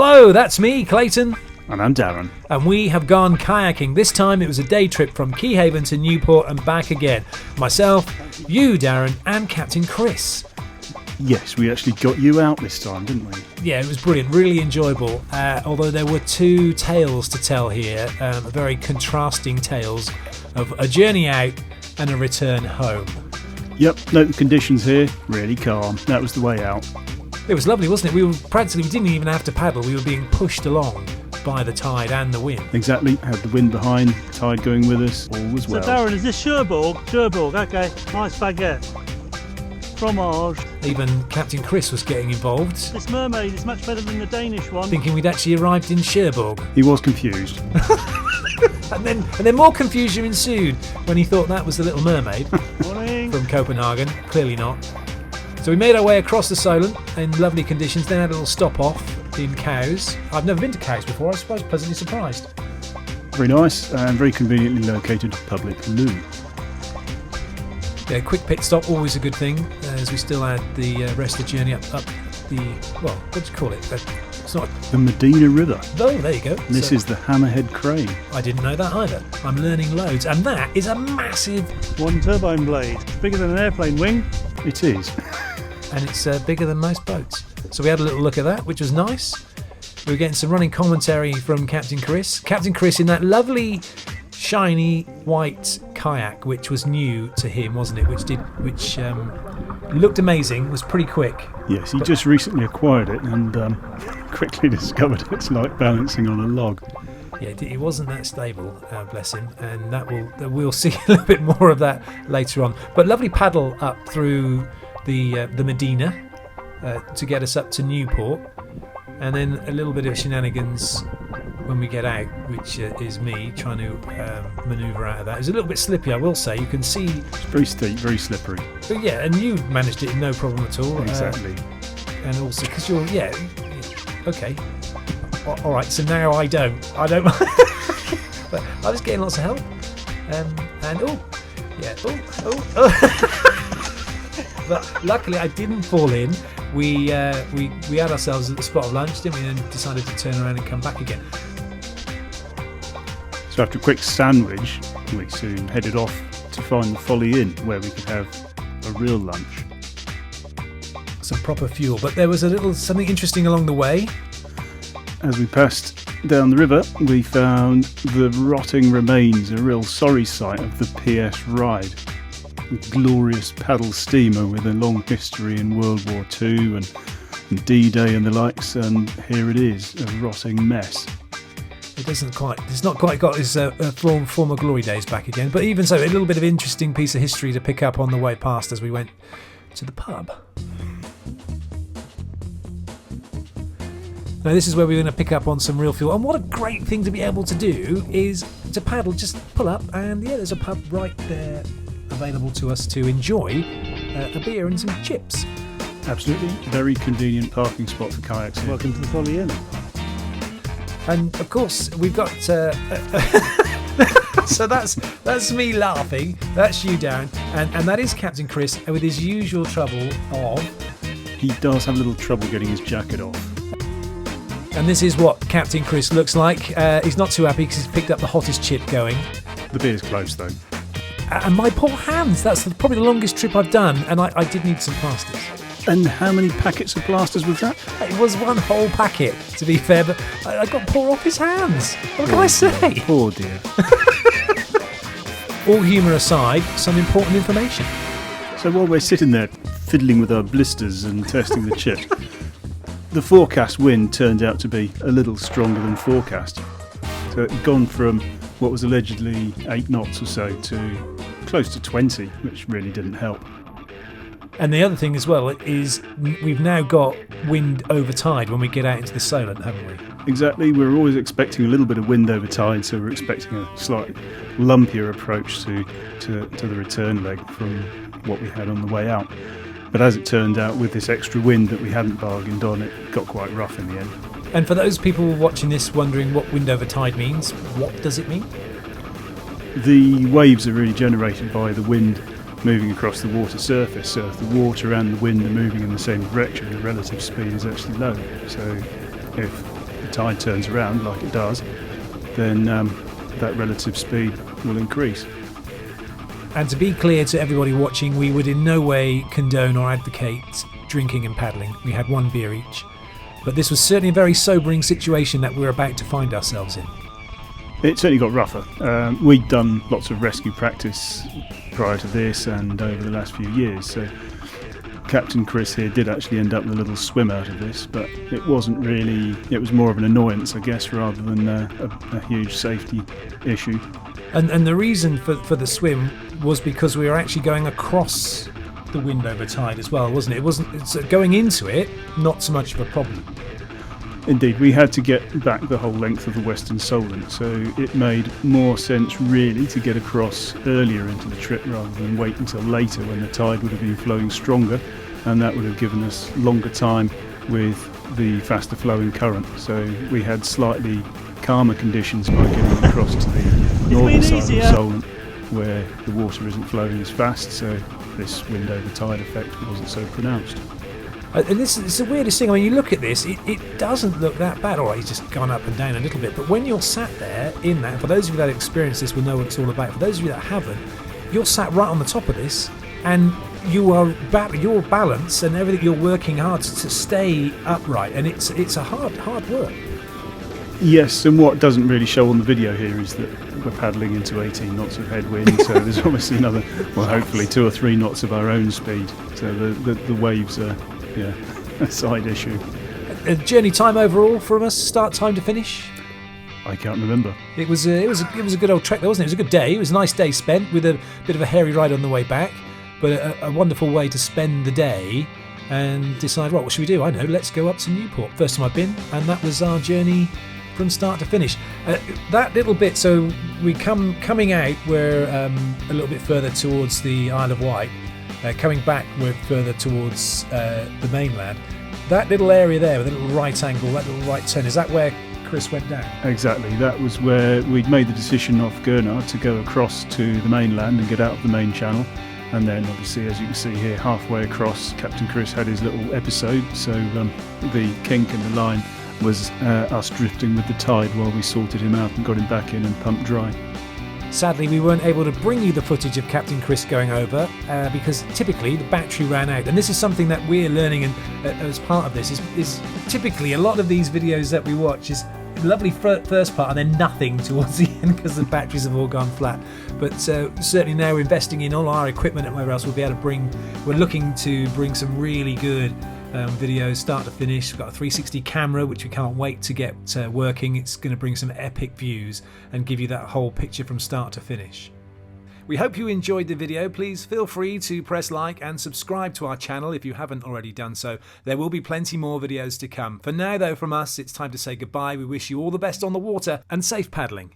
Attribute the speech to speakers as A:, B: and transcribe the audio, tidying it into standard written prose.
A: Hello, that's me, Clayton.
B: And I'm Darren.
A: And we have gone kayaking. This time it was a day trip from Keyhaven to Newport and back again. Myself, you, Darren, and Captain Chris.
B: Yes, we actually got you out this time, didn't we?
A: Yeah, it was brilliant, really enjoyable. Although there were two tales to tell here, very contrasting tales of a journey out and a return home.
B: Yep, note the conditions here, really calm. That was the way out.
A: It was lovely, wasn't it? We didn't even have to paddle, we were being pushed along by the tide and the wind.
B: Exactly, had the wind behind, tide going with us, all was well.
C: So Darren, is this Cherbourg? Cherbourg, okay, nice baguette. Fromage.
A: Even Captain Chris was getting involved.
C: This mermaid is much better than the Danish one.
A: Thinking we'd actually arrived in Cherbourg.
B: He was confused.
A: and then more confusion ensued when he thought that was the Little Mermaid
C: Morning.
A: from Copenhagen. Clearly not. So we made our way across the Solent in lovely conditions, then had a little stop off in Cowes. I've never been to Cowes before, I suppose pleasantly surprised.
B: Very nice and very conveniently located public loo.
A: Yeah, quick pit stop, always a good thing, as we still had the rest of the journey up the, well, what do you call it? It's not...
B: The Medina River.
A: Oh, there you go.
B: This is the Hammerhead Crane.
A: I didn't know that either. I'm learning loads. And that is a massive...
C: One turbine blade. It's bigger than an airplane wing.
B: It is.
A: And it's bigger than most boats. So we had a little look at that, which was nice. We were getting some running commentary from Captain Chris. Captain Chris in that lovely, shiny, white kayak, which was new to him, wasn't it? Which looked amazing, was pretty quick.
B: Yes, he just recently acquired it and quickly discovered it's like balancing on a log.
A: Yeah, it wasn't that stable, bless him, and we'll see a little bit more of that later on. But lovely paddle up through the Medina to get us up to Newport, and then a little bit of shenanigans when we get out, which is me trying to manoeuvre out of that. It's a little bit slippy, I will say. You can see
B: it's very steep, very slippery.
A: But yeah, and you managed it no problem at all.
B: Exactly.
A: And also because you're okay. All right. So now I don't. But I was getting lots of help. But luckily I didn't fall in. We had ourselves at the spot of lunch, didn't we? And decided to turn around and come back again.
B: So after a quick sandwich, we soon headed off to find the Folly Inn, where we could have a real lunch.
A: Some proper fuel, but there was something interesting along the way.
B: As we passed down the river, we found the rotting remains, a real sorry sight of the PS Ride. A glorious paddle steamer with a long history in World War II and D-Day and the likes, and here it is, a rotting mess.
A: It's not quite got its former glory days back again, but even so, a little bit of interesting piece of history to pick up on the way past as we went to the pub. Now this is where we're going to pick up on some real fuel, and what a great thing to be able to do is to paddle, just pull up, and yeah, there's a pub right there available to us to enjoy a beer and some chips.
B: Absolutely, very convenient parking spot for kayaks here.
C: Welcome to the Folly Inn.
A: And of course we've got so that's me laughing, that's you, Darren, and that is Captain Chris with his usual trouble of...
B: He does have a little trouble getting his jacket off.
A: And this is what Captain Chris looks like. He's not too happy because he's picked up the hottest chip going.
B: The beer's close though.
A: And my poor hands, that's probably the longest trip I've done, and I did need some plasters.
B: And how many packets of plasters was that?
A: It was one whole packet, to be fair, but I got poor off his hands. What can I say?
B: Poor dear.
A: All humour aside, some important information.
B: So while we're sitting there fiddling with our blisters and testing the chip, the forecast wind turned out to be a little stronger than forecast. So it had gone from what was allegedly 8 knots or so to close to 20, which really didn't help.
A: And the other thing as well is we've now got wind over tide when we get out into the Solent, haven't we?
B: Exactly, we're always expecting a little bit of wind over tide, so we're expecting a slightly lumpier approach to the return leg from what we had on the way out. But as it turned out, with this extra wind that we hadn't bargained on, it got quite rough in the end.
A: And for those people watching this wondering what wind over tide means, what does it mean?
B: The waves are really generated by the wind moving across the water surface, so if the water and the wind are moving in the same direction, the relative speed is actually low. So if the tide turns around like it does, then that relative speed will increase.
A: And to be clear to everybody watching, we would in no way condone or advocate drinking and paddling. We had one beer each. But this was certainly a very sobering situation that we're about to find ourselves in.
B: It certainly got rougher. We'd done lots of rescue practice prior to this and over the last few years, so Captain Chris here did actually end up with a little swim out of this, but it wasn't really, it was more of an annoyance, I guess, rather than a huge safety issue.
A: And the reason for the swim was because we were actually going across the wind over tide as well, wasn't it? It's going into it, not so much of a problem.
B: Indeed, we had to get back the whole length of the Western Solent, so it made more sense really to get across earlier into the trip rather than wait until later when the tide would have been flowing stronger, and that would have given us longer time with the faster flowing current. So we had slightly calmer conditions by getting across to the northern side of the Solent, where the water isn't flowing as fast, so this wind over tide effect wasn't so pronounced.
A: And this is the weirdest thing. I mean, you look at this, it doesn't look that bad. All right, he's just gone up and down a little bit. But when you're sat there in that, for those of you that experienced this will know what it's all about. For those of you that haven't, you're sat right on the top of this, and your balance and everything, you're working hard to stay upright, and it's a hard work.
B: Yes, and what doesn't really show on the video here is that we're paddling into 18 knots of headwind, so there's obviously another, well, hopefully 2 or 3 knots of our own speed. So the waves are, yeah, a side issue.
A: Journey time overall from us, start time to finish?
B: I can't remember.
A: It was a good old trek, though, wasn't it? It was a good day. It was a nice day spent with a bit of a hairy ride on the way back, but a wonderful way to spend the day and decide, right, what should we do? I know, let's go up to Newport. First time I've been, and that was our journey from start to finish. That little bit, so we coming out, we're a little bit further towards the Isle of Wight. Coming back, we're further towards the mainland. That little area there with a little right angle, that little right turn, is that where Chris went down?
B: Exactly, that was where we'd made the decision off Gurnard to go across to the mainland and get out of the main channel. And then obviously, as you can see here, halfway across, Captain Chris had his little episode, so the kink in the line was us drifting with the tide while we sorted him out and got him back in and pumped dry.
A: Sadly, we weren't able to bring you the footage of Captain Chris going over because typically the battery ran out. And this is something that we're learning, and as part of this is typically a lot of these videos that we watch is lovely first part and then nothing towards the end because the batteries have all gone flat. But certainly now we're investing in all our equipment and whatever else we'll be able to we're looking to bring some really good videos start to finish. We've got a 360 camera which we can't wait to get working. It's going to bring some epic views and give you that whole picture from start to finish. We hope you enjoyed the video. Please feel free to press like and subscribe to our channel if you haven't already done so. There will be plenty more videos to come. For now though, from us, it's time to say goodbye. We wish you all the best on the water and safe paddling.